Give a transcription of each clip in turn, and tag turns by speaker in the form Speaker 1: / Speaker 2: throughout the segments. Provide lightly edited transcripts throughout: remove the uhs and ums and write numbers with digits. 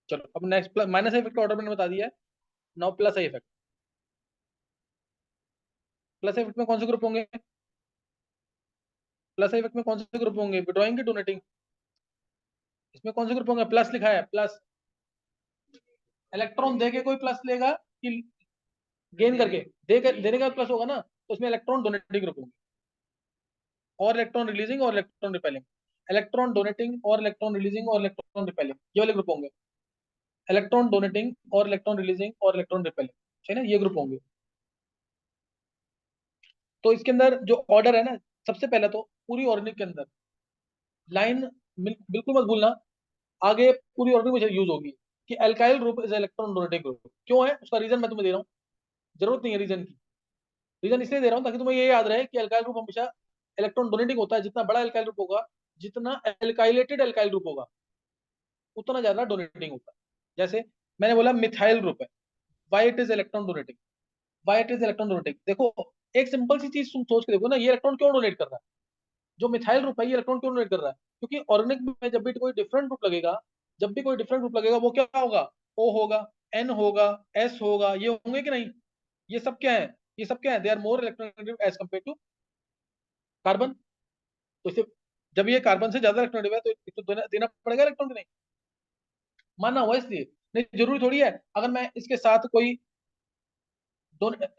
Speaker 1: चलो अब next minus I effect order मैंने बता दिया है। Now plus I effect. Plus I effect में कौन से ग्रुप होंगे? प्लस आई इफेक्ट में कौन से ग्रुप होंगे? विड्रॉइंग की डोनेटिंग? इसमें कौन से ग्रुप होंगे? प्लस लिखा है प्लस। इलेक्ट्रॉन दे के कोई प्लस लेगा कि गेन करके? देने का प्लस होगा ना, तो उसमें इलेक्ट्रॉन डोनेटिंग ग्रुप होंगे। और इलेक्ट्रॉन रिलीजिंग और इलेक्ट्रॉन रिपेलिंग। इलेक्ट्रॉन डोनेटिंग और इलेक्ट्रॉन रिलीजिंग और इलेक्ट्रॉन रिपेलिंग, ये वाले ग्रुप होंगे। इलेक्ट्रॉन डोनेटिंग और इलेक्ट्रॉन रिलीजिंग और इलेक्ट्रॉन रिपेलिंग, है ना, ये ग्रुप होंगे। तो इसके अंदर जो ऑर्डर है ना, सबसे पहला तो पूरी ऑर्गेनिक के अंदर लाइन बिल्कुल मत भूलना। आगे पूरी ऑर्गेनिक में यूज होगी कि alkyl group is electron donating group. क्यों है उसका रीजन मैं तुम्हें दे रहा हूँ। जरूरत नहीं है रीजन की। रीजन इसलिए दे रहा हूँ ताकि तुम्हें ये याद रहे कि एल्काइल ग्रुप हमेशा इलेक्ट्रॉन डोनेटिंग होता है। जितना बड़ा एल्काइल ग्रुप होगा, जितना एल्काइलेटेड एल्काइल ग्रुप होगा, उतना ज्यादा डोनेटिंग होता है। जैसे मैंने बोला मिथाइल ग्रुप है, why it is electron donating. Why it is electron donating, देखो एक सिंपल सी चीज तुम सोच के देखो ना, ये इलेक्ट्रॉन क्यों डोनेट कर रहा है? जो मिथाइल ग्रुप है ये इलेक्ट्रॉन क्यों डोनेट कर रहा है? क्योंकि ऑर्गेनिक में जब भी कोई डिफरेंट ग्रुप लगेगा, जब भी कोई डिफरेंट ग्रुप लगेगा, वो क्या होगा? ओ होगा, एन होगा, एस होगा, ये होंगे कि नहीं? ये सब क्या है? ये सब क्या है? They are more electronegative as compare to carbon. तो इसे, जब ये कार्बन से ज्यादा इलेक्ट्रॉन है तो इसको देना पड़ेगा इलेक्ट्रॉन, नहीं मानना हुआ इसलिए। नहीं जरूरी थोड़ी है अगर मैं इसके साथ कोई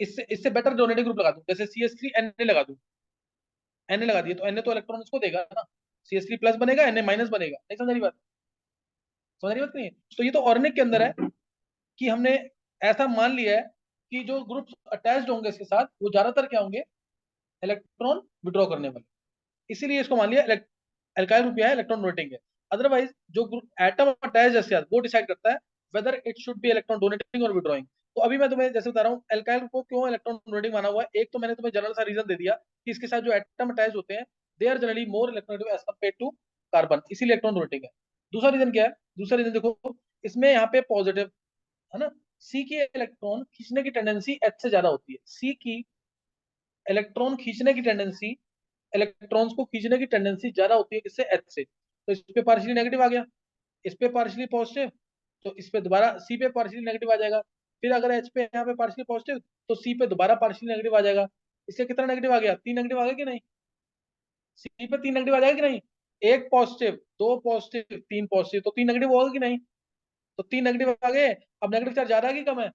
Speaker 1: इससे इससे बेटर डोनेटिंग ग्रुप लगा दूं, जैसे CH3 Na लगा दूं। Na लगा दिए तो Na तो इलेक्ट्रॉन इसको देगा ना। CH3 प्लस बनेगा, Na माइनस बनेगा। नहीं समझ रही बात? समझ रही बात नहीं? तो ये तो ऑर्गेनिक के अंदर है कि हमने ऐसा मान लिया है कि जो ग्रुप अटैच्ड होंगे इसके साथ वो ज्यादातर क्या होंगे? इलेक्ट्रॉन विड्रॉ करने वाले। इसीलिए इसको मान लिया एल्काइल ग्रुप है, इलेक्ट्रॉन डोनेटिंग है। अदरवाइज जो ग्रुप एटम अटैच है इसके साथ, वो डिसाइड करता है whether it should be electron donating और विड्रॉइंग। तो अभी मैं तुम्हें जैसे बता रहा हूँ एल्काइल ग्रुप को क्यों इलेक्ट्रॉन डोनेटिंग माना हुआ है। एक तो मैंने तुम्हें जनरल सा रीजन दे दिया कि इसके साथ जो एटम अटैच होते हैं, they are generally more electronegative as compare to carbon, इसीलिए इलेक्ट्रॉन डोनेटिंग है। दूसरा रीजन क्या है? दूसरा रीजन देखो, इसमें यहाँ पे पॉजिटिव है ना, सी की इलेक्ट्रॉन खींचने की टेंडेंसी एच से ज्यादा होती है। सी की इलेक्ट्रॉन खींचने की टेंडेंसी, इलेक्ट्रॉन्स को खींचने की टेंडेंसी ज्यादा होती है किससे? एच से। तो इस पे पार्शियली नेगेटिव आ गया, इस पे पार्शियली पॉजिटिव, तो इस पे दोबारा सी पे पार्शियली नेगेटिव आ जाएगा। फिर अगर एच पे यहाँ पे पार्शियली पॉजिटिव, तो सी पे दोबारा पार्शियली नेगेटिव आ जाएगा। इससे कितना नेगेटिव आ गया? 3 नेगेटिव आ गया कि नहीं? सी पे 3 नेगेटिव आ जाएगा कि नहीं? एक पॉजिटिव, दो पॉजिटिव, तीन पॉजिटिव, तो 3 नेगेटिव होगा कि नहीं? तो 3 नेगेटिव आ गए। अब नेगेटिव चार्ज ज्यादा है कि कम है?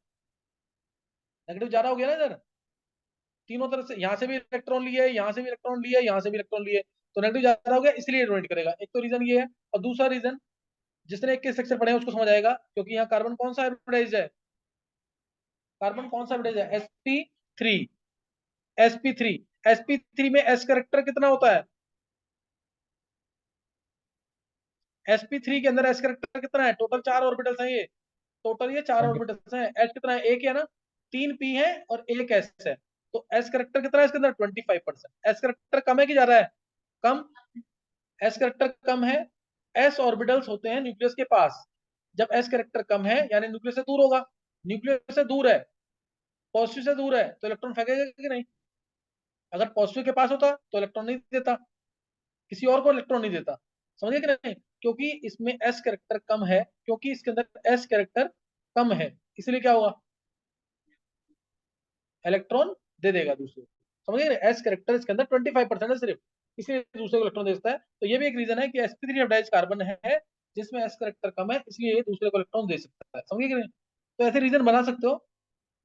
Speaker 1: नेगेटिव ज्यादा हो गया ना इधर। तीनों तरफ से, यहाँ से भी इलेक्ट्रॉन लिए, यहाँ से भी इलेक्ट्रॉन लिए, यहाँ से भी इलेक्ट्रॉन लिए, तो नेगेटिव ज्यादा हो गया, इसलिए डोनेट करेगा। एक तो रीजन ये है। और दूसरा रीजन, जिसने 21 सेक्शन पढ़े हैं उसको समझ आएगा, क्योंकि यहाँ कार्बन कौन सा हाइब्रिडाइज्ड है? कार्बन कौन सा हाइब्रिडाइज्ड है? sp3। sp3, sp3 में s करेक्टर कितना होता है? sp3 के अंदर s करेक्टर कितना है? टोटल 4 ऑर्बिटल्स हैं ये। टोटल ये 4 ऑर्बिटल्स हैं। s कितना है? एक है ना, 3p है और एक s है। तो s करेक्टर कितना है इसके अंदर? 25%। s करेक्टर कम है कि ज्यादा है? कम। एस करेक्टर कम है। एस ऑर्बिटल्स होते हैं न्यूक्लियस के पास। जब एस करेक्टर कम है यानी न्यूक्लियस से दूर होगा। न्यूक्लियस से दूर है, पॉजिटिव से दूर है, तो इलेक्ट्रॉन फेंकेगा कि नहीं? अगर पॉजिटिव के पास होता तो इलेक्ट्रॉन नहीं देता, किसी और को इलेक्ट्रॉन नहीं देता। समझे कि नहीं? क्योंकि इसमें एस करेक्टर कम है, क्योंकि इसके अंदर एस करेक्टर कम है, इसलिए क्या होगा? इलेक्ट्रॉन दे देगा दूसरे को। समझिए, एस करेक्टर इसके अंदर 25% है सिर्फ, इसलिए दूसरे को इलेक्ट्रॉन देता है। तो ये भी एक रीजन है कि sp3 हाइब्रिडाइज्ड कार्बन है जिसमें एस करेक्टर कम है, इसलिए ये दूसरे को इलेक्ट्रॉन दे सकता है। समझिए कि नहीं? तो ऐसे रीजन बना सकते हो,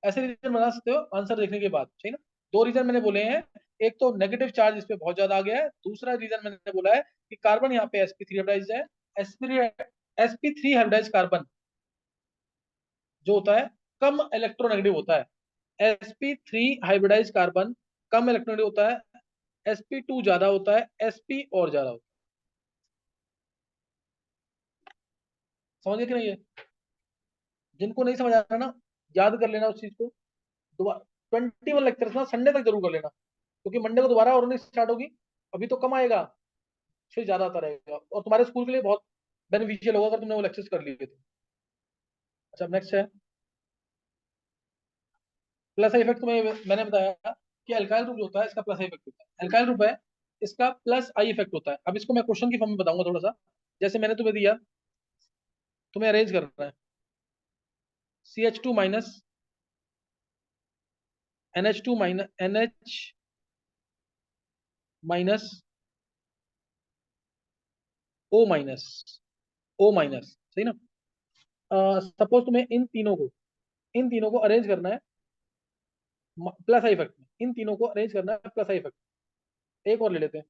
Speaker 1: ऐसे रीजन बना सकते हो आंसर देखने के बाद, ठीक है ना। दो रीजन मैंने बोले हैं, एक तो नेगेटिव चार्ज इस पे बहुत ज्यादा आ गया है, दूसरा रीजन मैंने बोला है कि कार्बन यहाँ पे sp3 हाइब्रिडाइज्ड है। sp3 हाइब्रिडाइज्ड कार्बन जो होता है कम इलेक्ट्रोनेगेटिव होता है। sp3 हाइब्रिडाइज्ड कार्बन कम इलेक्ट्रोनेगेटिव होता है, sp2 ज्यादा होता है, sp और ज्यादा होता है। समझे कि नहीं है? जिनको नहीं समझ आ रहा ना, याद कर लेना उस चीज को। दोबारा 21 लेक्चर्स ना संडे तक जरूर कर लेना, क्योंकि मंडे को दोबारा और नहीं स्टार्ट होगी। अभी तो कम आएगा, फिर ज्यादा आता रहेगा, और तुम्हारे स्कूल के लिए बहुत बेनिफिशियल होगा अगर तुमने वो लेक्चर्स कर लिए तो। अच्छा नेक्स्ट है प्लस इफेक्ट। तुम्हें मैंने बताया कि अल्काइल ग्रुप जो होता है इसका प्लस इफेक्ट होता है। अल्काइल ग्रुप है, इसका प्लस आई इफेक्ट होता है। अब इसको मैं क्वेश्चन की फॉर्म में बताऊंगा थोड़ा सा। जैसे मैंने तुम्हें दिया तुम्हें अरेंज करना है। CH2 minus, NH2 minus, NH minus, O minus, O minus, सही ना। सपोज तुम्हें इन तीनों को अरेंज करना है प्लस आई इफेक्ट में, इन तीनों को अरेंज करना है प्लस आई इफेक्ट। एक और ले लेते हैं,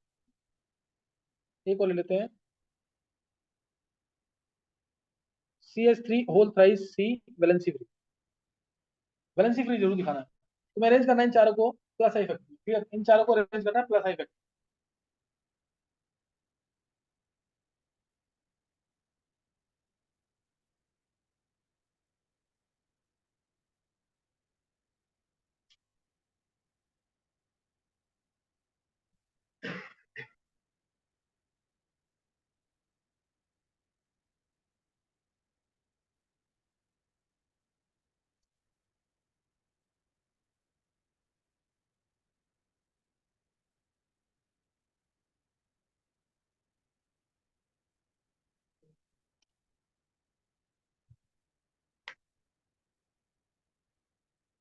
Speaker 1: एक और ले लेते हैं। CH3 whole thrice C valency free, valency free जरूर दिखाना है। तुम्हें अरेंज करना है इन चारों को प्लस आई इफेक्ट में, ठीक है, इन चारों को अरेंज करना है प्लस आई इफेक्ट।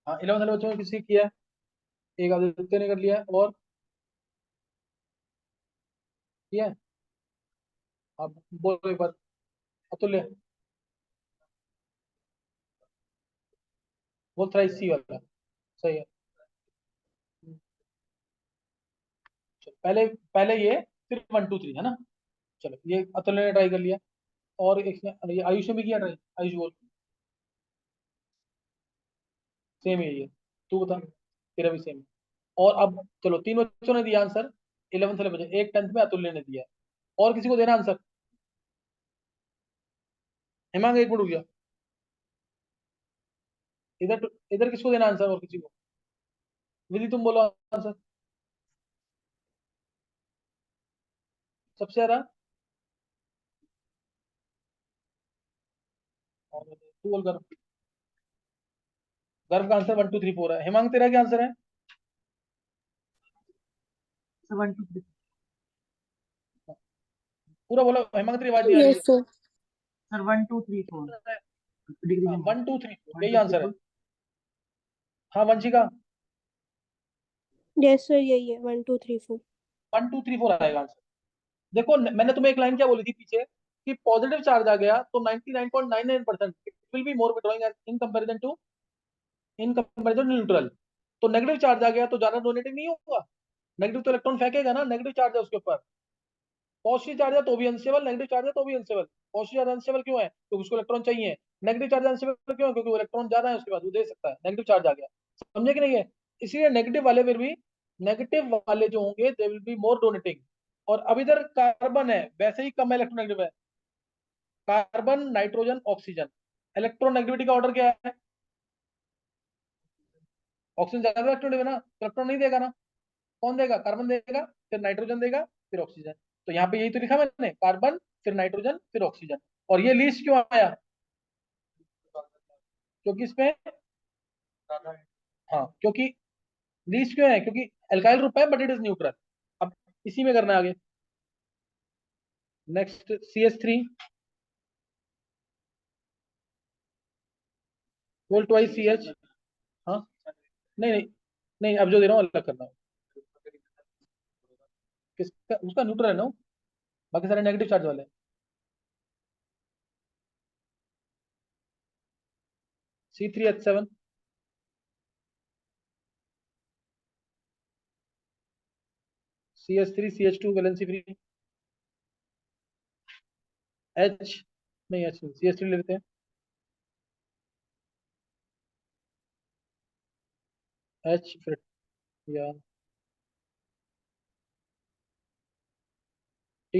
Speaker 1: हाँ, 11 वाले बच्चों ने किसी किया है? एक आदित्य ने कर लिया है, और किया है। अब बोलो एक बार। अतुल्य, होल थ्राइस C वाला, सही है। चलो, पहले पहले ये, फिर 1 2 3, है ना। चलो, ये अतुल्य ने ट्राई कर लिया, और एक ये आयुष ने भी किया ट्राई। आयुष बोल। सेम ही है ये, तू बता। तेरा भी सेम। और अब चलो, तीन बच्चों ने दिया आंसर, 11th वाले बच्चे, एक 10th में अतुल्य ने दिया है। और किसी को देना आंसर? हेमांग, एक मिनट रुक गया। इधर इधर किसको देना आंसर, और किसी को? विधि, तुम बोलो आंसर सबसे ज्यादा। और तू बोल गर्व। गर्व का आंसर 1 2 3 4 है। हेमांग, तेरा क्या आंसर है?
Speaker 2: सर 1 2 3।
Speaker 1: पूरा बोलो हेमांग, तेरी आवाज नहीं आ रही
Speaker 3: यस
Speaker 1: है।
Speaker 3: सर।
Speaker 2: सर 1 2 3 4 डिग्री
Speaker 1: हाँ,
Speaker 2: के मार्क।
Speaker 1: 1 2 3 4
Speaker 2: वन
Speaker 1: यही
Speaker 2: टू थ्री
Speaker 1: आंसर है।
Speaker 2: फोर
Speaker 1: हाँ, वंशिका।
Speaker 3: यस सर, यही है 1 2 3 4।
Speaker 1: 1 2 3 4 आएगा आंसर। देखो, मैंने तुम्हें एक लाइन क्या बोली थी पीछे, कि पॉजिटिव चार्ज आ गया तो 99.99% it will be more withdrawing in comparison neutral. तो नेगेटिव चार्ज आ गया तो ज्यादा डोनेटिंग नहीं होगा। नेगेटिव तो इलेक्ट्रॉन फेंकेगा ना, नेगेटिव चार्ज है उसके ऊपर। पॉजिटिव चार्ज है तो भी अनस्टेबल, नेगेटिव चार्ज है तो भी अनस्टेबल। पॉजिटिव चार्ज अनस्टेबल क्यों है? क्योंकि उसको इलेक्ट्रॉन चाहिए। नेगेटिव चार्ज अनस्टेबल क्यों है? क्योंकि वो इलेक्ट्रॉन ज्यादा है उसके पास, वो दे सकता है, नेगेटिव चार्ज आ गया। समझे कि नहीं है? इसलिए नेगेटिव वाले फिर भी, नेगेटिव वाले जो होंगे they will be more donating. और अब इधर कार्बन है, वैसे ही कम इलेक्ट्रोनेगेटिव है। कार्बन, नाइट्रोजन, ऑक्सीजन, इलेक्ट्रोनेगेटिविटी का ऑर्डर क्या है? ऑक्सीजन ज्यादा इलेक्ट्रोनेगेटिव है ना, इलेक्ट्रॉन नहीं देगा ना। कौन देगा? कार्बन देगा, फिर नाइट्रोजन देगा, फिर ऑक्सीजन। तो यहाँ पे यही तो लिखा मैंने, कार्बन, फिर नाइट्रोजन, फिर ऑक्सीजन। और ये लीस्ट क्यों आया? क्योंकि इसमें, हाँ, क्योंकि लीस्ट क्यों है? क्योंकि एल्काइल ग्रुप है बट इट इज न्यूट्रल। अब इसी में करना है आगे। Next, CH3 whole twice CH। हाँ, नहीं नहीं, नहीं, अब जो दे रहा हूँ अलग करना है। किसका? उसका न्यूट्रल है ना वो? बाकी सारे नेगेटिव चार्ज वाले हैं। C3H7, CH3 CH2 valency free. H, नहीं H नहीं, CH3 ले लेते हैं। H फिर, या T,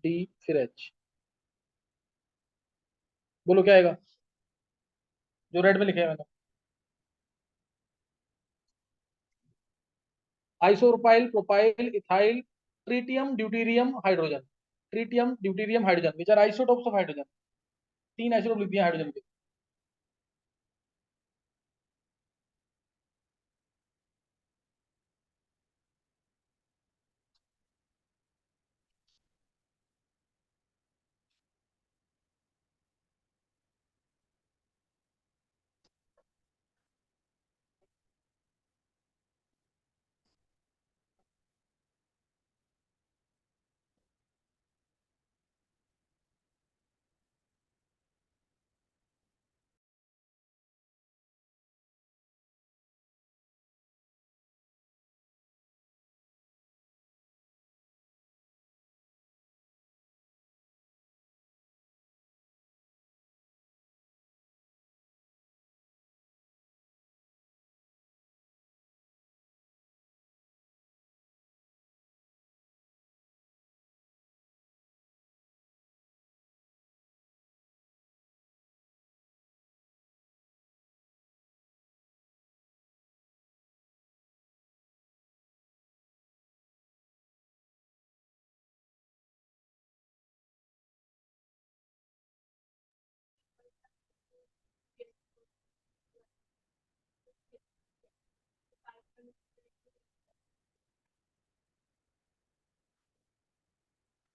Speaker 1: D, फिर H। बोलो क्या आएगा, जो रेड में लिखे है मैंने? Isopropyl, propyl, ethyl, tritium, deuterium, hydrogen. Tritium, deuterium, hydrogen, which are isotopes of hydrogen. तीन आइसोटोप लिख दिया हाइड्रोजन के।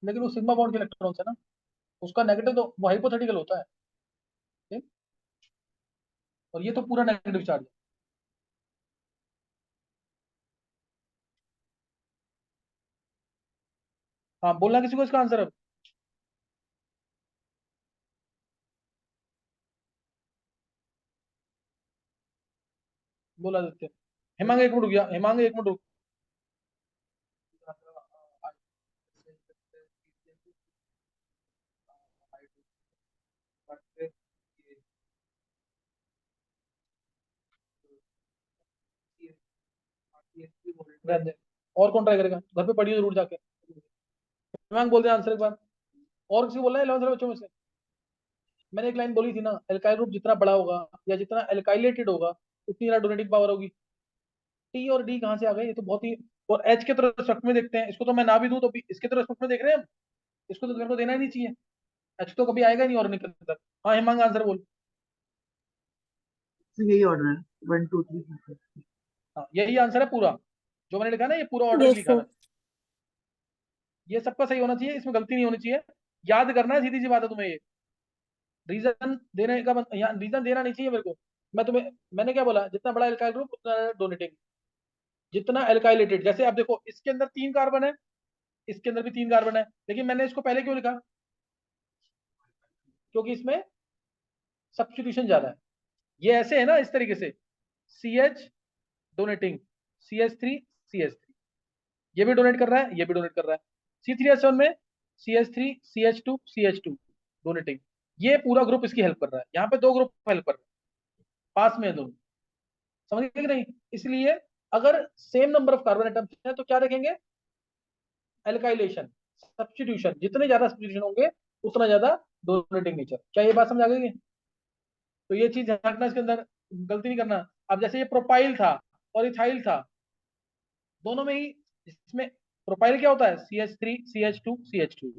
Speaker 1: लेकिन वो सिग्मा बॉन्ड के इलेक्ट्रॉन्स है ना, उसका नेगेटिव तो वो हाइपोथेटिकल होता है, ठीक? और ये तो पूरा नेगेटिव चार्ज है। हाँ, बोलना किसी को इसका आंसर अब, बोला देते हैं। हेमांग एक मिनट रुक गया, हेमांग एक मिनट रुक। रहने दे। और कौन ट्राई करेगा, घर पे पढ़िए जरूर जाके। हेमांग बोल दे आंसर एक बार। और किसी को बोलना है 11th वाले बच्चों में से? मैंने एक लाइन बोली थी ना, एल्काइल ग्रुप जितना बड़ा होगा या जितना एल्काइलेटेड होगा उतनी ज्यादा डोनेटिंग पावर होगी। टी और डी कहाँ से आ गए, ये तो बहुत ही। और एच के तो रेस्पेक्ट में देखते हैं, इसको तो मैं ना भी दूं तो भी इसके तो रेस्पेक्ट में देख रहे हैं हम। इसको तो मेरे को देना ही नहीं चाहिए, एच तो कभी आएगा ही नहीं और निकल तक। हाँ हेमांग आंसर बोल।
Speaker 2: तो यही ऑर्डर है, 1 2 3 4।
Speaker 1: हाँ यही आंसर है पूरा, जो मैंने लिखा ना, ये पूरा ऑर्डर ही
Speaker 3: Yes,
Speaker 1: लिखा
Speaker 3: sir.
Speaker 1: मैंने। ये सबका सही होना चाहिए, इसमें गलती नहीं होनी चाहिए। याद करना है, सीधी सी बात है तुम्हें ये। रीजन देने का यहाँ रीजन देना नहीं चाहिए मेरे को। मैं तुम्हें, मैंने क्या बोला, जितना बड़ा एल्काइल ग्रुप उतना डोनेटिंग, जितना एल्काइलेटेड। जैसे आप देखो इसके अंदर 3 कार्बन है, इसके अंदर भी 3 कार्बन है, लेकिन मैंने इसको पहले क्यों लिखा? क्योंकि इसमें सब्स्टिट्यूशन ज्यादा है। ये ऐसे है ना, इस तरीके से, C H donating, CH3 CH3, ये भी डोनेट कर रहा है, ये भी डोनेट कर रहा है। C3H1 में CH3 CH2 डोनेटिंग, ये पूरा ग्रुप इसकी हेल्प कर रहा है। यहाँ पे 2 ग्रुप हेल्प कर रहे हैं, पास में है दोनों। समझ गए कि नहीं? इसलिए अगर same number of carbon atoms है तो क्या देखेंगे? Alkylation, substitution. जितने ज्यादा सब्स्टिट्यूशन होंगे उतना ज्यादा डोनेटिंग नेचर। क्या ये बात समझ आ गई? तो ये चीज झांकना इसके अंदर, गलती नहीं करना। अब जैसे ये प्रोपाइल था और इथाइल था, दोनों में ही, इसमें प्रोपाइल क्या होता है? CH3 CH2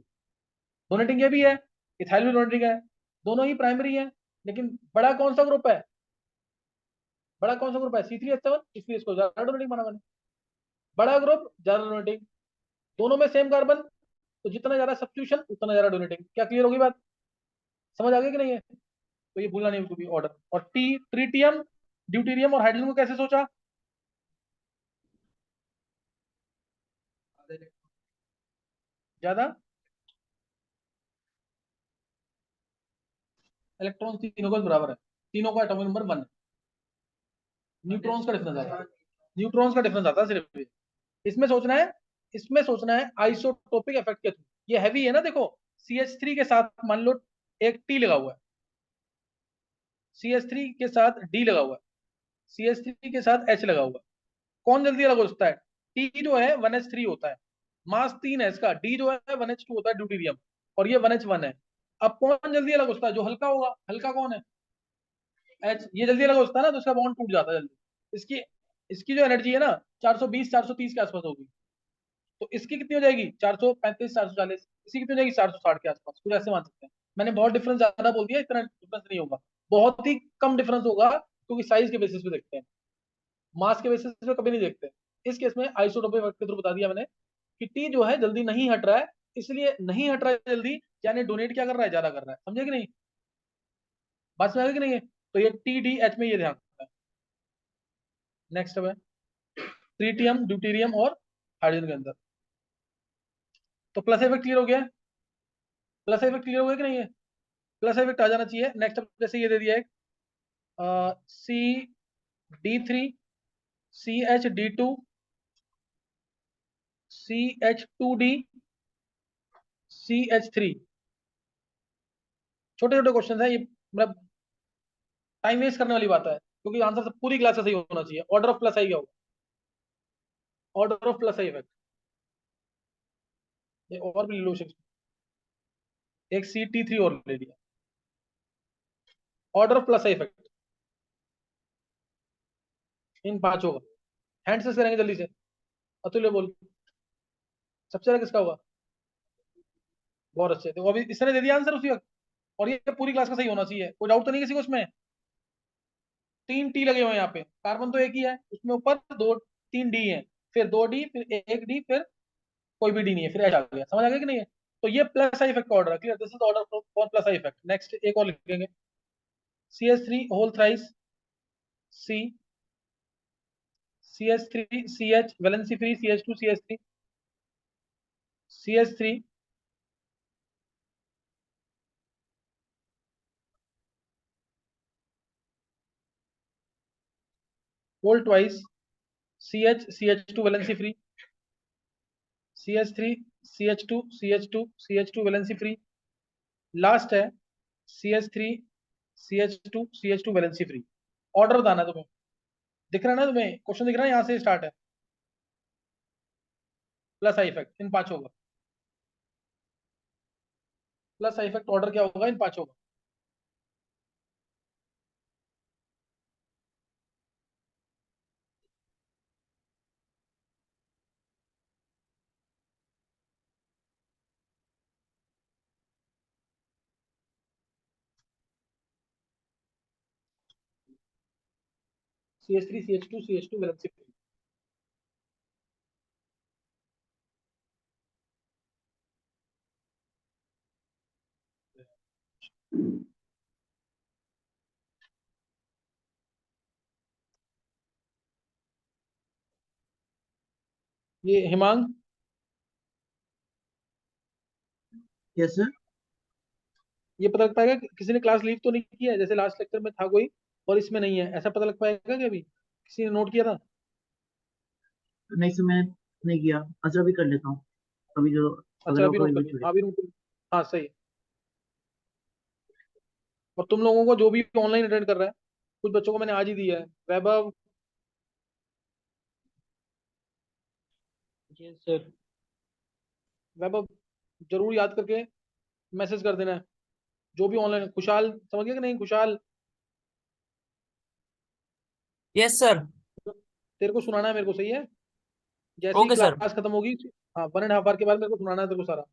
Speaker 1: डोनेटिंग ये भी है, इथाइल भी डोनेटिंग है, दोनों ही प्राइमरी है। लेकिन बड़ा कौन सा ग्रुप है? बड़ा कौन सा ग्रुप है? C3H7, इसलिए इसको ज्यादा डोनेटिंग माना मैंने। बड़ा ग्रुप ज्यादा डोनेटिंग, दोनों में सेम कार्बन, तो जितना ज्यादा सब्स्टिट्यूशन उतना ज्यादा डोनेटिंग। क्या क्लियर होगी बात? समझ आ गई कि नहीं है? तो ये भूलना नहीं टू ऑर्डर। और ट्रीटियम, ड्यूटीरियम और हाइड्रोजन को कैसे सोचा? ज्यादा इलेक्ट्रॉन तीनों का बराबर है, तीनों का एटॉमिक नंबर 1 है। न्यूट्रॉन्स का डिफरेंस आता है, न्यूट्रॉन्स का डिफरेंस आता है सिर्फ ये। इसमें सोचना है, इसमें सोचना है आइसोटोपिक इफेक्ट के थ्रू। ये हैवी है ना, देखो CH3 के साथ मान लो एक T लगा हुआ है, CH3 के साथ D लगा हुआ है, CH3 के साथ H लगा हुआ है। कौन जल्दी अलग हो सकता है? T जो है 1H3 होता है, मास 3 है इसका। D जो है 1H2 होता है, ड्यूटीरियम। और ये 1H1 है। अब कौन जल्दी अलग हो सकता है? जो हल्का होगा। हल्का कौन है? H। ये जल्दी अलग हो सकता है ना, तो इसका बॉन्ड टूट जाता है जल्दी। इसकी इसकी जो एनर्जी है ना, 420 430 के आसपास होगी। तो इसकी कितनी हो जाएगी? 435 440। इसकी कितनी हो जाएगी? 460 के आसपास, कुछ ऐसे मान सकते हैं। मैंने बहुत डिफरेंस ज्यादा बोल दिया, इतना डिफरेंस नहीं होगा, बहुत ही कम डिफरेंस होगा, क्योंकि साइज के बेसिस पे देखते हैं, मास के बेसिस पे कभी नहीं देखते। इस केस में आइसोटोपिक के थ्रू बता दिया मैंने कि टी जो है जल्दी नहीं हट रहा है, इसलिए नहीं हट रहा है जल्दी, यानी डोनेट क्या कर रहा है? ज्यादा कर रहा है। समझे कि नहीं? बात समझ आ गई कि नहीं है? तो ये TDH में ये ध्यान रखना है। नेक्स्ट है ट्रीटियम, ड्यूटीरियम और हाइड्रोजन के अंदर। तो प्लस इफेक्ट क्लियर हो गया? प्लस इफेक्ट क्लियर हो गया कि नहीं है? प्लस इफेक्ट आ जाना चाहिए। नेक्स्ट जैसे ये दे दिया है, C D3 CH2D, CH2D, CH3। छोटे छोटे क्वेश्चन है ये, मतलब टाइम वेस्ट करने वाली बात है, क्योंकि आंसर सब पूरी क्लास का सही होना चाहिए। ऑर्डर ऑफ प्लस आई क्या होगा? Order of plus I effect, ये और भी ले लो, एक CT3 और ले लिया। Order of plus I effect in पांचों का हैंड से करेंगे जल्दी से। अतुल्य बोल, सबसे ज्यादा किसका होगा? बहुत अच्छे, तो अभी इसने दे दिया आंसर उसी वक्त। और ये पूरी क्लास का सही होना चाहिए, कोई डाउट तो नहीं किसी को इसमें? 3 T लगे हुए हैं यहाँ पे, कार्बन तो एक ही है उसमें, ऊपर 3 D है, फिर 2 D, फिर 1 D, फिर कोई भी D नहीं है, फिर H आ गया। समझ आ गया कि नहीं है? तो ये प्लस आई इफेक्ट का ऑर्डर है, clear, this is order for plus I effect. Next एक और लिखेंगे, CH3 whole thrice C, CH3 CH valency free, CH2 CH3 CH3 whole twice CH CH2 valency free, CH3 CH2 CH2 CH2 valency free, last है CH3 CH2 CH2 valency free. Order बताना तुम्हें, दिख रहा है ना तुम्हें, क्वेश्चन दिख रहा है, यहाँ से स्टार्ट है प्लस आई इफेक्ट इन पांचों का। प्लस आई इफेक्ट ऑर्डर क्या होगा इन पांचों का? CH3 CH2 CH2 valency free. ये हिमांग,
Speaker 2: यस सर।
Speaker 1: ये पता लग पाएगा कि किसी ने क्लास लीव तो नहीं किया है, जैसे लास्ट लेक्चर में था कोई और इसमें नहीं है, ऐसा पता लग पाएगा कि अभी किसी ने नोट किया था?
Speaker 2: नहीं सर, मैं नहीं किया। अच्छा अभी कर लेता हूँ, अभी जो
Speaker 1: अच्छा
Speaker 2: अगला
Speaker 1: अभी
Speaker 2: होगा
Speaker 1: नोट
Speaker 2: वही
Speaker 1: कर
Speaker 2: भी
Speaker 1: लिया,
Speaker 2: छोड़े।
Speaker 1: हाँ अभी नोट कर लिया, हाँ सही है। और तुम लोगों को जो भी ऑनलाइन अटेंड कर रहा है, कुछ बच्चों को मैंने आज ही दिया है, वैभव,
Speaker 4: जी सर।
Speaker 1: वैभव जरूर याद करके मैसेज कर देना है, जो भी ऑनलाइन। खुशहाल समझ गया कि नहीं? खुशहाल
Speaker 4: यस सर।
Speaker 1: तेरे को सुनाना है मेरे को, सही है? जैसे ही
Speaker 4: ओके सर।
Speaker 1: क्लास खत्म होगी, हाँ 1.5 आवर के बाद मेरे को सुनाना है तेरे को सारा।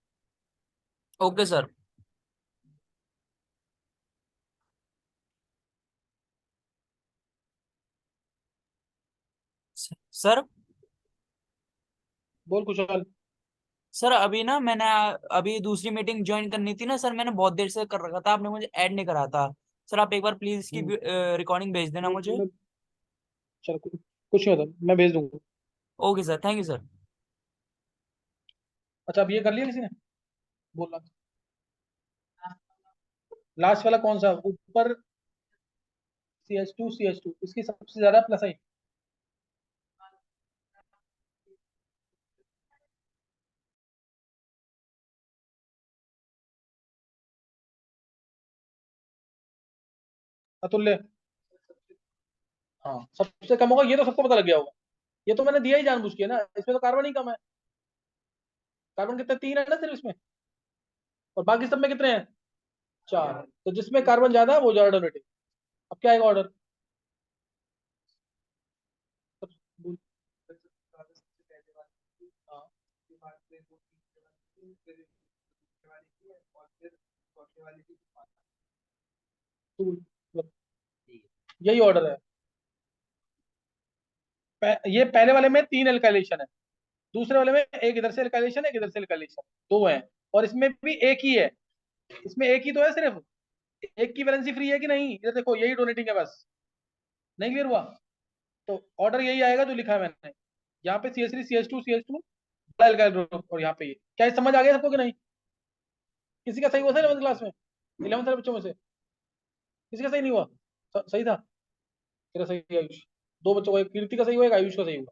Speaker 4: Okay sir. सर।
Speaker 1: बोल खुशहाल।
Speaker 4: सर अभी ना मैंने अभी दूसरी मीटिंग ज्वाइन करनी थी ना सर, मैंने बहुत देर से कर रखा था, आपने मुझे ऐड नहीं करा था। सर आप एक बार प्लीज इसकी
Speaker 1: हम्म,
Speaker 4: रिकॉर्डिंग भेज देना मुझे।
Speaker 1: मैं- चल कुछ नहीं होता, मैं भेज दूंगा।
Speaker 4: Okay sir, thank you sir.
Speaker 1: अच्छा अब ये कर लिया किसी ने? बोलना, लास्ट वाला कौन सा ऊपर? CH2 इसकी सबसे ज्यादा प्लस आई। अतुल्य, हाँ सबसे कम होगा, ये तो सबको पता लग गया होगा, ये तो मैंने दिया ही जानबूझ के ना, इसमें तो कार्बन ही कम है। कार्बन कितने? 3 है ना सिर्फ इसमें, और बाकी सब में कितने हैं? 4। तो जिसमें कार्बन ज्यादा है वो ज्यादा डोनेटिंग। अब क्या आएगा ऑर्डर? हाँ, यही ऑर्डर है। ये पहले वाले में 3 एल्काइलेशन है, दूसरे वाले में एक इधर से एल्काइलेशन, एक इधर से एल्काइलेशन, 2 है। और इसमें भी एक ही है, इसमें एक ही तो है सिर्फ, एक की वैलेंसी फ्री है कि नहीं? इधर देखो यही डोनेटिंग है बस। नहीं क्लियर हुआ? तो ऑर्डर यही आएगा जो लिखा है मैंने, यहाँ पे CH3 CH2 बड़ा एल्काइल ग्रुप, और यहाँ पे ये क्या, ये समझ आ गया सबको कि नहीं? किसी का सही हुआ था 11th क्लास में, 11th वाले बच्चों में से किसी का सही नहीं हुआ? सही था तेरा? सही है आयुष, 2 बच्चों का, एक कीर्ति का सही हुआ, एक आयुष का सही हुआ।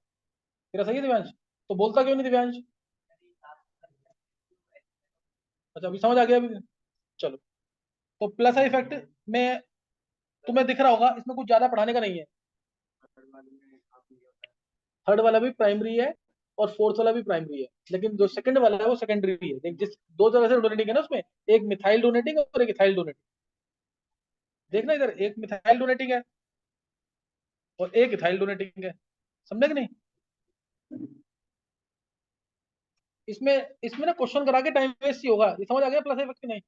Speaker 1: तेरा सही है दिव्यांश? तो बोलता क्यों नहीं दिव्यांश? अच्छा अभी समझ आ गया अभी? चलो, तो प्लस आई इफेक्ट में तुम्हें दिख रहा होगा, इसमें कुछ ज्यादा पढ़ाने का नहीं है। थर्ड वाला भी प्राइमरी है और फोर्थ वाला भी प्राइमरी है, लेकिन जो सेकंड वाला है वो सेकेंडरी है। जिस दो तरह से डोनेटिंग है ना उसमें, एक मिथाइल डोनेटिंग और एक इथाइल डोनेटिंग। देखना इधर, एक मिथाइल डोनेटिंग है और एक इथाइल डोनेटिंग है, समझे कि नहीं? इसमें इसमें ना क्वेश्चन करा के टाइम वेस्ट ही होगा। ये समझ आ गया प्लस इफेक्ट की नहीं?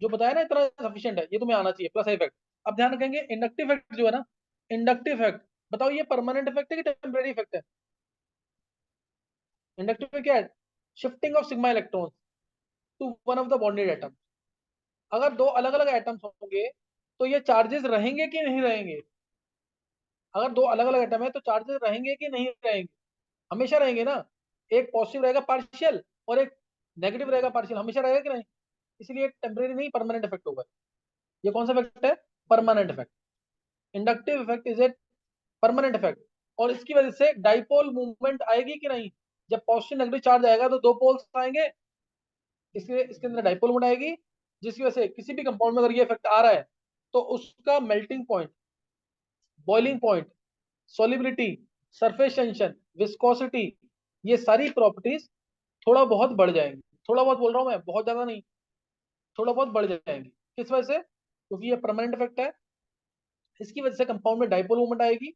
Speaker 1: जो बताया ना इतना सफिशिएंट है, ये तुम्हें आना चाहिए प्लस इफेक्ट। अब ध्यान रखेंगे इंडक्टिव इफेक्ट जो है ना, इंडक्टिव इफेक्ट, बताओ ये परमानेंट इफेक्ट है कि टेम्परेरी इफेक्ट है? इंडक्टिव में क्या है? Shifting of sigma electron. To one of the bonded atom. अगर दो अलग अलग एटम्स होंगे तो ये चार्जेस रहेंगे कि नहीं रहेंगे? अगर दो अलग अलग एटम है तो चार्जेस रहेंगे कि नहीं रहेंगे? हमेशा रहेंगे ना। एक पॉजिटिव रहेगा पार्शियल और एक नेगेटिव रहेगा पार्शियल, हमेशा रहेगा कि नहीं? इसलिए टेम्परेरी नहीं, परमानेंट इफेक्ट होगा। ये कौन सा इफेक्ट है? Permanent effect. Inductive effect is a permanent effect. और इसकी वजह से डाइपोल मूवमेंट आएगी कि नहीं? जब पॉजिटिव नेगेटिव चार्ज आएगा तो दो पोल्स आएंगे, इसलिए इसके अंदर डाइपोल मूवमेंट आएगी, जिसकी वजह से किसी भी कंपाउंड में अगर ये इफेक्ट आ रहा है तो उसका melting point, boiling point, solubility, surface tension, viscosity, ये सारी प्रॉपर्टीज थोड़ा बहुत बढ़ जाएंगी। थोड़ा बहुत बोल रहा हूं मैं, बहुत ज्यादा नहीं, थोड़ा बहुत बढ़ जाएंगी। किस वजह से? क्योंकि ये परमानेंट इफेक्ट है। इसकी वजह से कंपाउंड में डाइपोल मूवमेंट आएगी।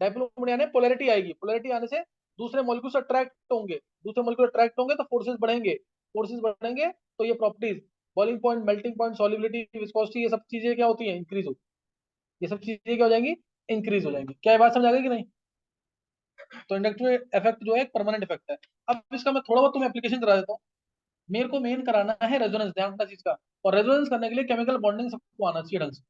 Speaker 1: डाइपोल मूवमेंट यानी पोलैरिटी आएगी। पोलैरिटी आने से दूसरे मॉलिक्यूल्स अट्रैक्ट होंगे, दूसरे मॉलिक्यूल अट्रैक्ट होंगे तो फोर्सेस बढ़ेंगे, फोर्सेस बढ़ेंगे तो ये properties, boiling point, melting point, solubility, viscosity, ये सब चीजें क्या होती हैं? इंक्रीज होती है। ये सब चीजें क्या हो जाएंगी? इंक्रीज हो जाएंगी। क्या ये बात समझ आ गई कि नहीं? तो इंडक्टिव इफेक्ट जो है एक परमानेंट इफेक्ट है। अब इसका मैं थोड़ा बहुत तुम्हें एप्लीकेशन करा देता हूँ। मेरे को मेन कराना है रेजोनेंस, ध्यान रखना चीज का। और रेजोनेंस करने के लिए केमिकल बॉन्डिंग सबको आना चाहिए ढंग से।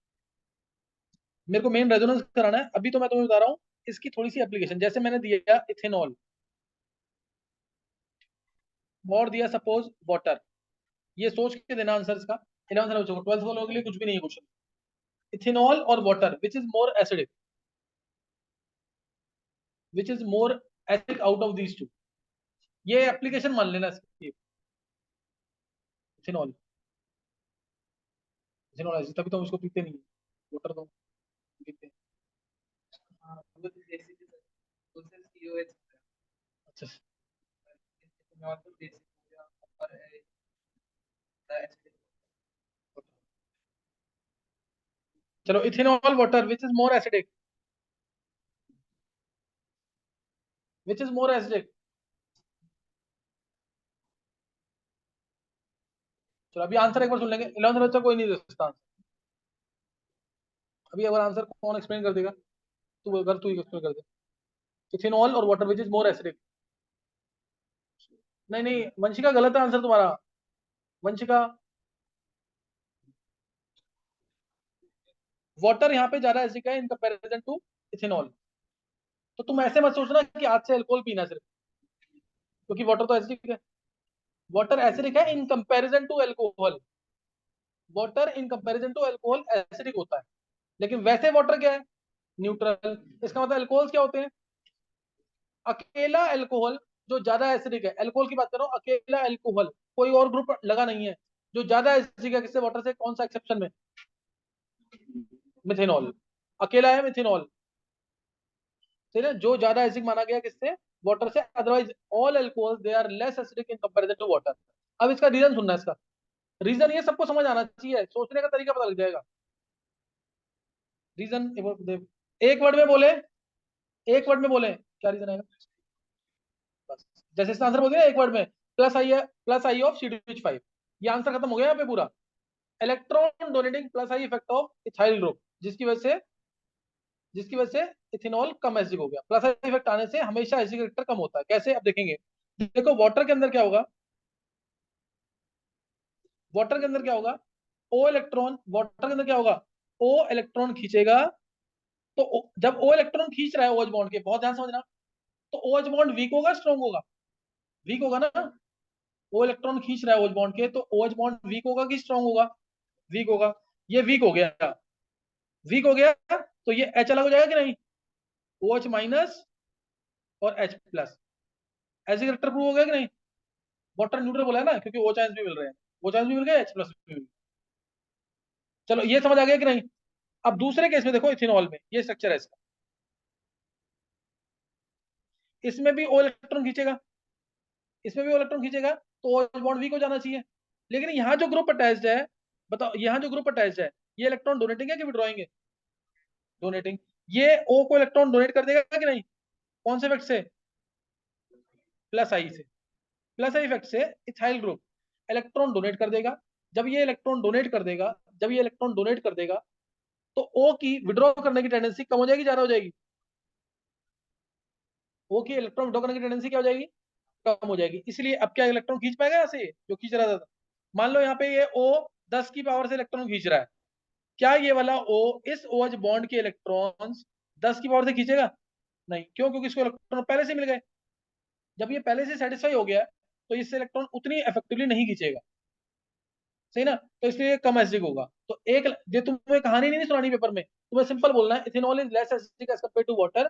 Speaker 1: मेरे को मेन रेजोनेंस कराना है। अभी तो मैं तुम्हें बता रहा हूँ इसकी थोड़ी सी एप्लीकेशन। जैसे मैंने दिया इथेनॉल और दिया सपोज वाटर, ये सोच के देना आंसर इसका। 11th से बच्चों को, 12th वालों के लिए कुछ भी नहीं है क्वेश्चन। इथेनॉल और water, which is more acidic? Which is more acidic out of these two? ये एप्लीकेशन मान लेना इसकी। इथेनॉल, इथेनॉल एसिड, तभी तो हम इसको पीते नहीं है। वाटर तो पीते हैं। अच्छा, चलो ethanol water, which is more acidic? Which is more acidic? चलो अभी आंसर एक बार सुन लेंगे। 11th बच्चा कोई नहीं दे सकता आंसर। अभी अगर आंसर कौन एक्सप्लेन कर देगा? तू, अगर तू एक्सप्लेन कर दे। इथेनॉल और water, which is more acidic? नहीं नहीं वंशिका, गलत है आंसर तुम्हारा। वंशिका, वाटर यहाँ पे ज्यादा एसिडिक है इन कंपैरिजन टू इथेनॉल। तो तुम ऐसे मत सोचना कि आज से अल्कोहल पीना सिर्फ, क्योंकि वाटर तो एसिडिक है। वाटर एसिडिक है in comparison to alcohol. Water in comparison to alcohol acidic होता है, लेकिन वैसे वाटर क्या है? न्यूट्रल। इसका मतलब अल्कोहल क्या होते हैं? अकेला अल्कोहल जो ज्यादा एसिडिक है, अल्कोहल की बात कर रहा हूँ, अकेला अल्कोहल, कोई और ग्रुप लगा नहीं है जो ज्यादा एसिडिक है। किससे? वाटर से। कौन सा एक्सेप्शन में? मिथेनॉल। अकेला है मिथेनॉल, ठीक है, जो ज्यादा एसिडिक माना गया किससे? वाटर से। Otherwise all alcohols they are less acidic in comparison to water. अब इसका रीजन सुनना है। इसका रीजन ये सबको समझ आना चाहिए, सोचने का तरीका पता लग जाएगा। रीजन एक वर्ड में बोले, एक वर्ड में बोले क्या रीजन आएगा? बस, जैसे इसका आंसर बोल दिया एक वर्ड में, प्लस आई ऑफ CH5। ये आंसर खत्म हो गया यहाँ पे पूरा। Electron donating plus I effect of ethyl group, जिसकी वजह से इथेनॉल कम एसिडिक हो गया। प्लस आई इफेक्ट आने से हमेशा एसिडिक करेक्टर कम होता है। कैसे? अब देखेंगे। देखो वाटर के अंदर क्या होगा, वाटर के अंदर क्या होगा? ओ इलेक्ट्रॉन, वाटर के अंदर क्या होगा? ओ इलेक्ट्रॉन खींचेगा। तो जब ओ इलेक्ट्रॉन खींच रहा है OH बॉन्ड के, बहुत ध्यान समझना, तो OH बॉन्ड वीक होगा स्ट्रॉन्ग होगा? वीक होगा ना। ओ इलेक्ट्रॉन खींच रहा है OH बॉन्ड के, तो OH बॉन्ड वीक होगा कि स्ट्रॉन्ग होगा? वीक होगा। ये वीक हो गया, वीक हो गया, तो ये H अलग हो जाएगा कि नहीं? OH माइनस और H प्लस, ऐसे करेक्टर प्रूव हो गया कि नहीं? वाटर न्यूट्रल बोला है ना, क्योंकि ओ चांस भी मिल रहे हैं, ओ चांस भी मिल गए, H प्लस भी मिल गए। चलो ये समझ आ गया कि नहीं? अब दूसरे केस में देखो, इथेनॉल में ये स्ट्रक्चर है इसका। इसमें भी ओ इलेक्ट्रॉन खींचेगा, इसमें भी इलेक्ट्रॉन खींचेगा, तो OH बॉन्ड वीक हो जाना चाहिए। लेकिन यहाँ जो ग्रुप अटैच्ड है, बताओ, यहाँ जो ग्रुप अटैच्ड है, ये इलेक्ट्रॉन डोनेटिंग है कि विड्रॉइंग है? डोनेटिंग। ये O को इलेक्ट्रॉन डोनेट कर देगा कि नहीं? कौन से इफेक्ट से? प्लस आई से। प्लस आई इफेक्ट से इथाइल ग्रुप इलेक्ट्रॉन डोनेट कर देगा। जब ये इलेक्ट्रॉन डोनेट कर देगा, जब ये इलेक्ट्रॉन डोनेट कर देगा, तो O की विड्रॉ करने की टेंडेंसी कम हो जाएगी, ज्यादा हो जाएगी? O की इलेक्ट्रॉन विड्रॉ करने की टेंडेंसी क्या हो जाएगी? कम हो जाएगी। इसलिए अब क्या इलेक्ट्रॉन खींच पाएगा यहाँ से जो खींच रहा था? मान लो यहाँ पे ये O 10 की पावर से इलेक्ट्रॉन खींच रहा है, क्या ये वाला O इस OH बॉन्ड के इलेक्ट्रॉन्स 10 की पावर से खींचेगा? नहीं, क्यों? क्योंकि इसको इलेक्ट्रॉन पहले से मिल गए। जब ये पहले से सेटिस्फाई हो गया तो इससे इलेक्ट्रॉन उतनी इफेक्टिवली नहीं खींचेगा, सही ना? तो इसलिए कम एसिडिक होगा। तो एक ये तुम्हें कहानी नहीं सुनानी पेपर में, तुम्हें सिंपल बोलना है ethanol is less acidic as compare to water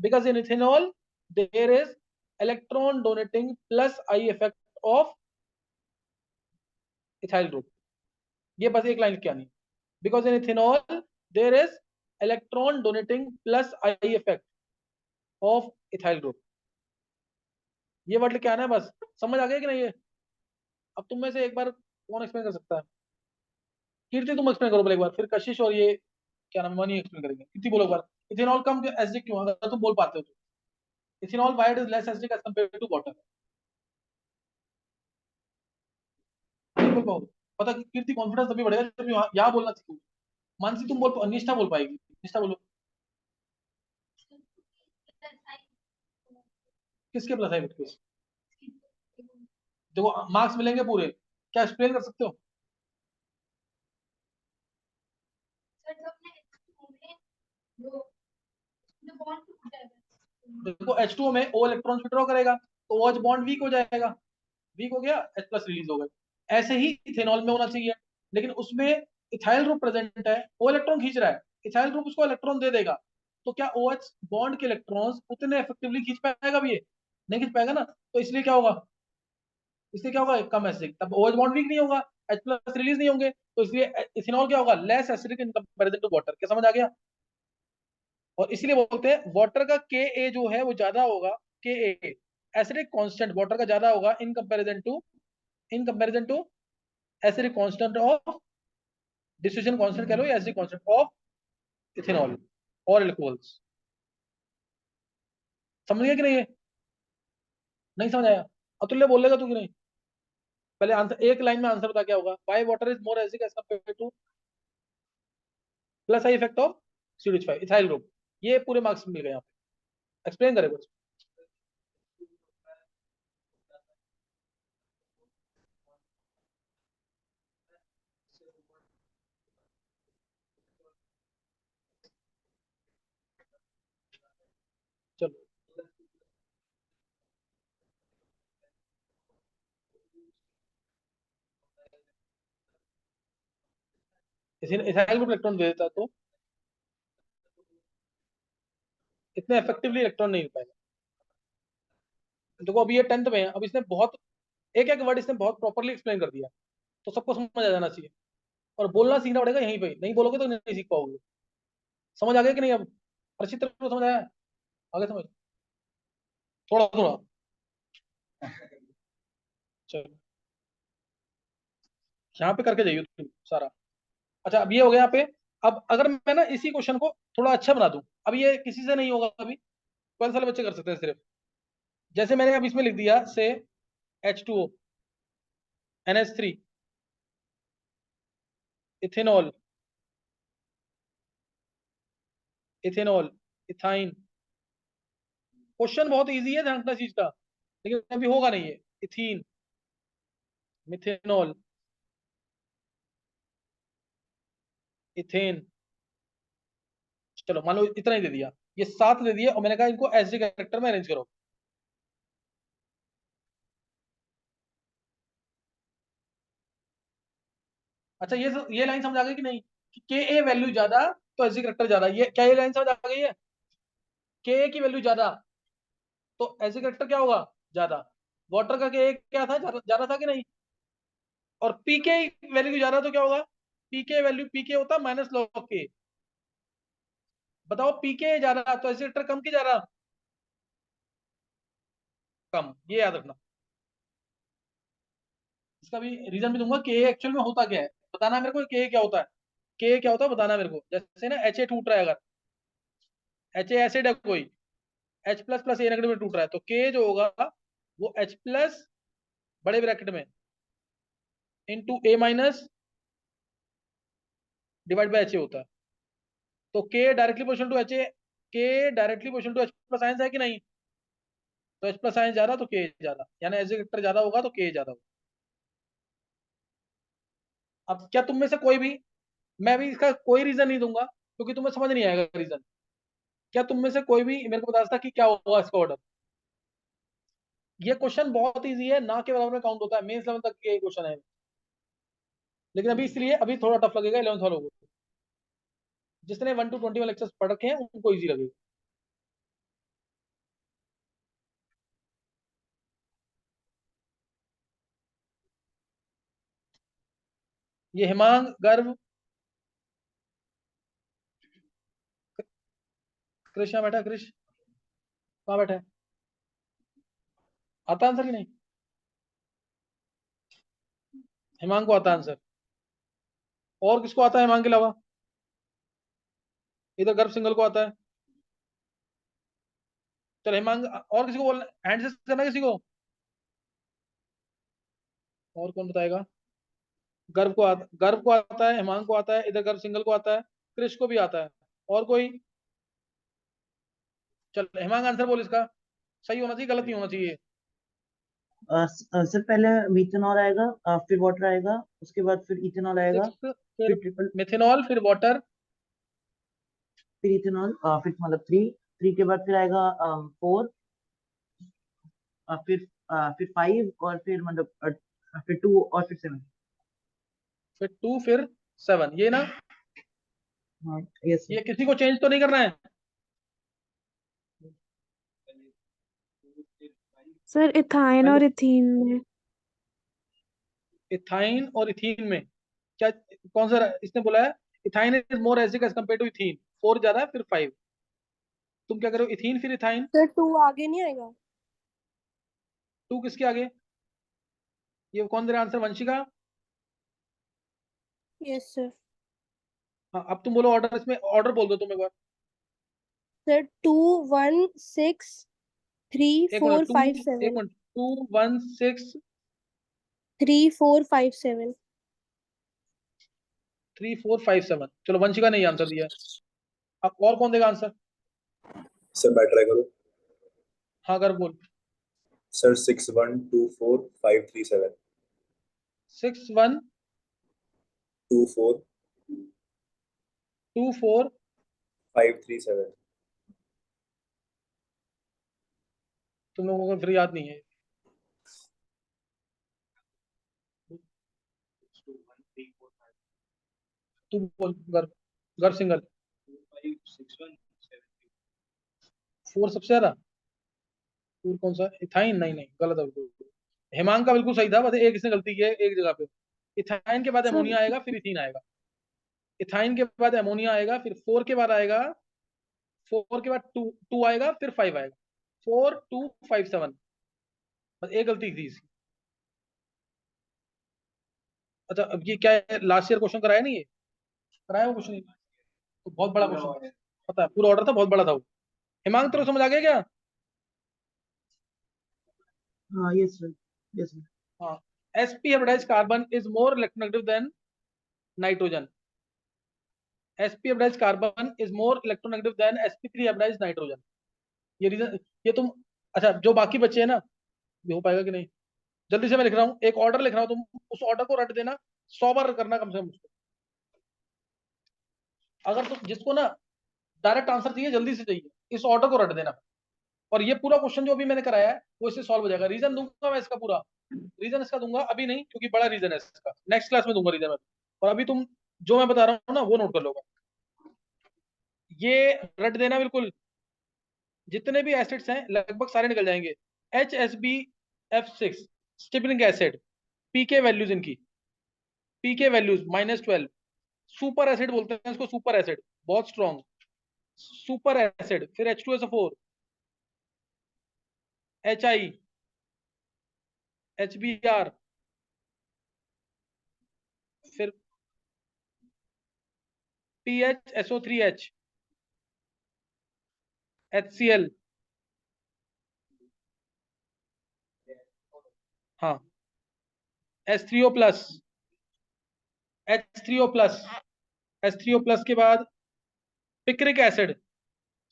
Speaker 1: because in ethanol there is electron donating plus I effect of ethyl group. ये बस एक लाइन लिख के आनी, because in ethanol there is electron donating plus I effect of ethyl group. ये word लिख के आना है बस। समझ आ गया कि नहीं? ये अब तुम में से एक बार कौन एक्सप्लेन कर सकता है? कीर्ति तुम एक्सप्लेन करो पहले एक बार, फिर कशिश और ये क्या नाम है मनी एक्सप्लेन करेंगे। कीर्ति बोलो एक बार, इथेनॉल कम एसिडिक क्यों है? अगर तुम बोल पाते हो तो। Ethanol why it is less acidic as compare to water? नहीं बोल पाओगे? पता कि कीर्ति कॉन्फिडेंस तभी बढ़ेगा जब यहाँ बोलना सीखोगे। मानसी तुम बोल, निष्ठा बोल पाएगी। निष्ठा बोलो, किसके प्लस है किस? देखो मार्क्स मिलेंगे पूरे, क्या एक्सप्लेन कर सकते हो? देखो H2O में O इलेक्ट्रॉन विड्रॉ करेगा तो OH बॉन्ड वीक हो जाएगा, वीक हो गया, H प्लस रिलीज हो गए। ऐसे ही इथेनॉल में होना चाहिए, लेकिन उसमें इथाइल ग्रुप प्रेजेंट है, O इलेक्ट्रॉन खींच रहा है, इथाइल ग्रुप उसको इलेक्ट्रॉन दे देगा, तो क्या OH बॉन्ड के इलेक्ट्रॉन्स उतने इफेक्टिवली खींच पाएगा भी? ये नहीं खींच पाएगा ना, तो इसलिए क्या होगा? इसलिए क्या होगा? कम एसिडिक, तब OH बॉन्ड वीक नहीं होगा, H प्लस रिलीज नहीं होंगे, तो इसलिए इथेनॉल क्या होगा? Less acidic in comparison to water. क्या समझ आ गया? और इसीलिए बोलते हैं वाटर का Ka जो है वो ज्यादा होगा, Ka एसिडिक कांस्टेंट वाटर का ज्यादा होगा in comparison to acidic constant of distribution constant कह लो या एसिडिक कांस्टेंट ऑफ इथेनॉल और अल्कोहल्स। समझ गया कि नहीं? है नहीं समझ आया? अतुल्य बोलेगा तू कि नहीं? पहले आंसर एक लाइन में आंसर बता क्या होगा। Why water is more acidic as compare to plus I effect of CH5 ethyl group. ये पूरे मार्क्स मिल गए यहाँ पे। एक्सप्लेन करे कुछ। चलो इथाइल ग्रुप इलेक्ट्रॉन दे देता तो इतने इफेक्टिवली इलेक्ट्रॉन नहीं हो पाएगा। देखो अभी ये 10th में है, अब इसने बहुत एक एक वर्ड इसने बहुत प्रॉपरली एक्सप्लेन कर दिया, तो सबको समझ आ जाना चाहिए। और बोलना सीखना पड़ेगा यहीं पे, नहीं बोलोगे तो नहीं सीख पाओगे। समझ आ गया कि नहीं? अब अच्छी तरह को समझ आया? आगे समझ, थोड़ा थोड़ा। चलो यहाँ पे करके जाइए तुम सारा। अच्छा अब ये हो गया यहाँ पे। अब अगर मैं ना इसी क्वेश्चन को थोड़ा अच्छा बना दूं, अब ये किसी से नहीं होगा, अभी 12 साल बच्चे कर सकते हैं सिर्फ। जैसे मैंने अब इसमें लिख दिया से H2O NH3 ethanol ethanol ethyne. Question बहुत इजी है ध्यान रखना चीज का, लेकिन अभी होगा नहीं। है इथीन मिथेनॉल इथेन। चलो मान लो इतना ही दे दिया, ये 7 दे दिए, और मैंने कहा इनको एसडी कैरेक्टर में अरेंज करो। अच्छा ये लाइन समझ आ गई कि नहीं? कि के ए वैल्यू ज्यादा तो एसडी कैरेक्टर ज्यादा, ये क्या ये लाइन समझ आ गई है? के ए की वैल्यू ज्यादा तो एसडी कैरेक्टर क्या होगा? ज्यादा। वाटर का के ए क्या था? ज्यादा था कि नहीं? और पीके वैल्यू ज्यादा तो क्या होगा? पीके वैल्यू पीके होता माइनस लॉग के। बताओ पीके ज्यादा तो एसडी कैरेक्टर कम की ज्यादा? कम, ये याद रखना। इसका भी रीजन भी दूंगा, के एक्चुअल में होता क्या है बताना है मेरे को। के क्या होता है? के क्या होता है बताना है मेरे को। जैसे ना एच ए टूट रहा है, अगर एच ए एसिड है कोई, H प्लस प्लस ए नेगेटिव में टूट रहा है, तो के जो होगा वो H प्लस बड़े ब्रैकेट में into A minus divide by H A होता है। तो K directly position to H A, K directly position to H plus ions है कि नहीं? तो एच प्लस आयंस ज्यादा तो के ज्यादा, यानी एच वेक्टर ज्यादा होगा तो के ज्यादा होगा। अब क्या तुम में से कोई भी, मैं भी इसका कोई रीजन नहीं दूंगा क्योंकि तुम्हें समझ नहीं आएगा रीजन। क्या तुम में से कोई भी मेरे को बता सकता कि क्या होगा इसका ऑर्डर? ये क्वेश्चन बहुत इजी है, ना के बराबर में काउंट होता है, मेंस लेवल तक ये क्वेश्चन है। लेकिन अभी इसलिए अभी थोड़ा टफ लगेगा 11th वालों को। जिसने 1 to 21 लेक्चर्स पढ़ रखे हैं उनको इजी लगेगा। ये हेमांग, गर्व, कृष्णा बैठा है, कृष कहाँ बैठा है? आता आंसर कि नहीं? हेमांग को आता आंसर? और किसको आता है हेमांग के अलावा? इधर गर्भ सिंगल को आता है। चल हेमांग, और किसी को बोलना, हैंड से करना किसी को? और कौन बताएगा? गर्भ को आता है, हेमांग को आता है, इधर गर्भ सिंगल को आता है, कृष को भी आता है। और कोई? चल हेमांग आंसर बोल इसका, सही होना चाहिए, गलत नहीं होना चाहिए।
Speaker 2: सर पहले मीथेनॉल आएगा, फिर वाटर आएगा, उसके बाद फिर इथेनॉल आएगा,
Speaker 1: 6
Speaker 2: फिर
Speaker 1: फिर
Speaker 2: ट्रिपल,
Speaker 1: मिथेनॉल, फिर वाटर,
Speaker 2: फिर इथेनॉल, फिर मतलब थ्री, थ्री के बाद फिर आएगा फोर, फिर फाइव, और फिर मतलब फिर टू, और फिर सेवन।
Speaker 1: फिर 2, फिर 7, ये ना?
Speaker 2: हाँ यस सर।
Speaker 1: ये किसी को चेंज तो नहीं करना है?
Speaker 3: सर इथाइन
Speaker 1: मैं
Speaker 3: और इथीन में।
Speaker 1: इथाइन और इथीन में क्या, कौन सा इसने बोला है? Ethyne is more acidic as compare to ethene, 4 ज्यादा है फिर 5। तुम क्या करो, इथीन फिर इथाइन।
Speaker 3: सर 2 आगे नहीं आएगा?
Speaker 1: 2 किसके आगे? ये कौन दे रहा आंसर, वंशिका?
Speaker 3: Yes sir.
Speaker 1: हाँ अब तुम बोलो ऑर्डर, इसमें ऑर्डर बोल दो तुम एक बार।
Speaker 3: सर 2 1 6 3
Speaker 1: एक मिनट,
Speaker 3: 4 5 7।
Speaker 1: 2 1 6
Speaker 3: 3 4 5 7।
Speaker 1: 3 4 5 7। चलो वंशिका ने आंसर दिया है। अब और कौन देगा आंसर?
Speaker 5: सर मैं ट्राई करूँ?
Speaker 1: हाँ कर बोल।
Speaker 5: सर 61245337।
Speaker 1: 61
Speaker 5: 24
Speaker 1: 24
Speaker 5: 537।
Speaker 1: तुम लोगों को फिर याद नहीं है। तू बोल, गर्भ, गर्भ सिंगल। 4 सबसे ज्यादा? फोर कौन सा, इथाइन? नहीं नहीं, गलत है बिल्कुल। हेमांग का बिल्कुल सही था, बस एक इसने गलती की है एक जगह पे। इथाइन के बाद
Speaker 3: सर
Speaker 1: अमोनिया आएगा, फिर इथीन आएगा। इथाइन के बाद अमोनिया आएगा, फिर 4 के बाद आएगा, 4 के बाद 2, 2 आएगा, फिर 5 आएगा। 4257, बस एक गलती थी इसकी। अच्छा अब ये क्या है, लास्ट ईयर क्वेश्चन कराया नहीं ये? कराया वो क्वेश्चन? तो बहुत बड़ा क्वेश्चन, पता है पूरा ऑर्डर था, बहुत बड़ा था वो। हेमांग तेरे को समझ आ गया क्या?
Speaker 2: हाँ यस सर, यस सर।
Speaker 1: हाँ। sp hybridized carbon is more electronegative than nitrogen. sp hybridized carbon is more electronegative than sp3 hybridized nitrogen. ये रीजन, ये तुम, अच्छा जो बाकी बच्चे हैं ना, ये हो पाएगा कि नहीं? जल्दी से मैं लिख रहा हूँ, एक ऑर्डर लिख रहा हूँ, तुम उस ऑर्डर को रट देना, 100 बार करना कम से कम उसको। अगर तुम जिसको ना डायरेक्ट आंसर चाहिए, जल्दी से चाहिए, इस ऑर्डर को रट देना। और ये पूरा क्वेश्चन जो अभी मैंने कराया है वो इससे सॉल्व हो जाएगा। रीजन दूंगा मैं इसका पूरा, रीजन इसका दूंगा, अभी नहीं क्योंकि बड़ा रीजन है इसका, नेक्स्ट क्लास में दूंगा रीजन में। और अभी तुम जो मैं बता रहा हूँ ना वो नोट कर लोगे, ये रट देना बिल्कुल। जितने भी एसिड्स हैं लगभग सारे निकल जाएंगे। HSBF6 स्टिपनिक एसिड, पीके वैल्यूज इनकी, पीके वैल्यूज -12। सुपर एसिड बोलते हैं इसको, सुपर एसिड, बहुत स्ट्रॉन्ग सुपर एसिड। फिर H2SO4, HI, HBr, फिर PHSO3H, HCl, हाँ, H3O plus, H3O plus, H3O plus के बाद पिक्रिक एसिड।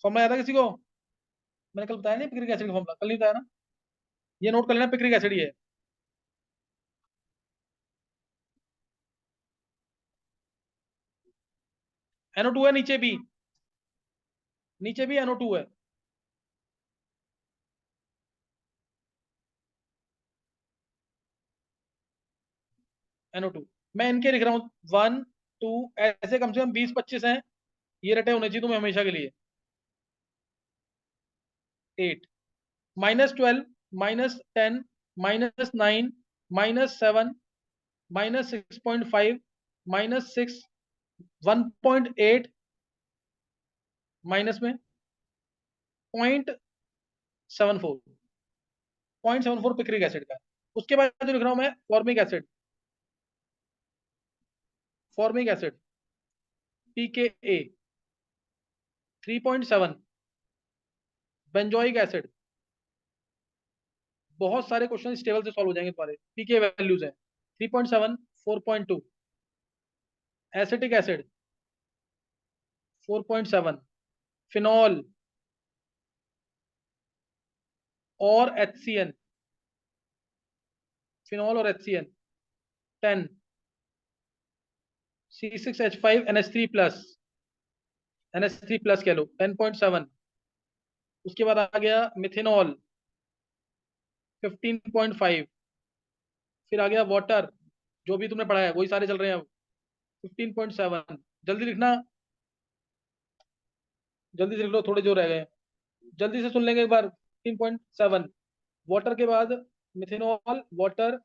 Speaker 1: फॉर्मूला याद है किसी को? मैंने कल बताया नहीं पिक्रिक एसिड का फॉर्मूला, कल नहीं बताया ना? ये नोट कर लेना, पिक्रिक एसिड ये है। NO2 है, नीचे भी NO2 है। NO2 मैं इनके लिख रहा हूँ 1 2 ऐसे कम से कम 20-25 हैं, ये रटे होने चाहिए तुम्हें हमेशा के लिए। 8 -12 -10 -9 -7 -6.5 -6 1.8 माइनस में 0.74 0.74 पिक्रिक एसिड का है। उसके बाद जो लिख रहा हूं मैं formic acid pKa 3.7 benzoic acid, बहुत सारे क्वेश्चन इस टेबल से सॉल्व हो जाएंगे तुम्हारे। पीके वैल्यूज है 3.7 4.2, एसिटिक एसिड 4.7, फिनॉल और HCN, फिनॉल और HCN 10, C6H5NH3 plus NH3 plus कह लो 10.7। उसके बाद आ गया मिथेनॉल 15.5, फिर आ गया वाटर, जो भी तुमने पढ़ा है वही सारे चल रहे हैं अब 15.7। जल्दी लिखना, जल्दी से लिख लो, थोड़े जो रह गए जल्दी से सुन लेंगे एक बार। 15.7 वाटर के बाद मिथेनॉल, वाटर,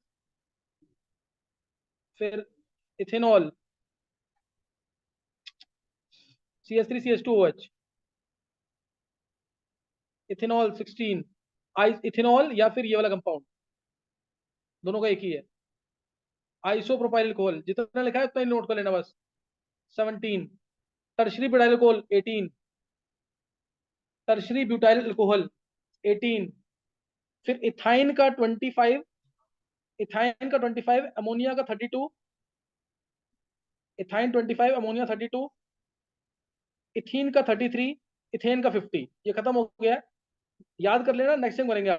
Speaker 1: फिर इथेनॉल CH3CH2OH, इथेनॉल 16, इथेनॉल या फिर ये वाला कंपाउंड, दोनों का एक ही है। आइसोप्रोपाइल अल्कोहल जितना लिखा है उतना ही नोट कर लेना बस 17, tertiary butyl alcohol 18, tertiary butyl alcohol 18, फिर इथाइन का 25, इथाइन का 25, अमोनिया का 32, इथाइन 25, अमोनिया 32, इथीन का 33, इथेन का 50। ये खत्म हो गया, याद कर लेना, नेक्स्ट टाइम करेंगे।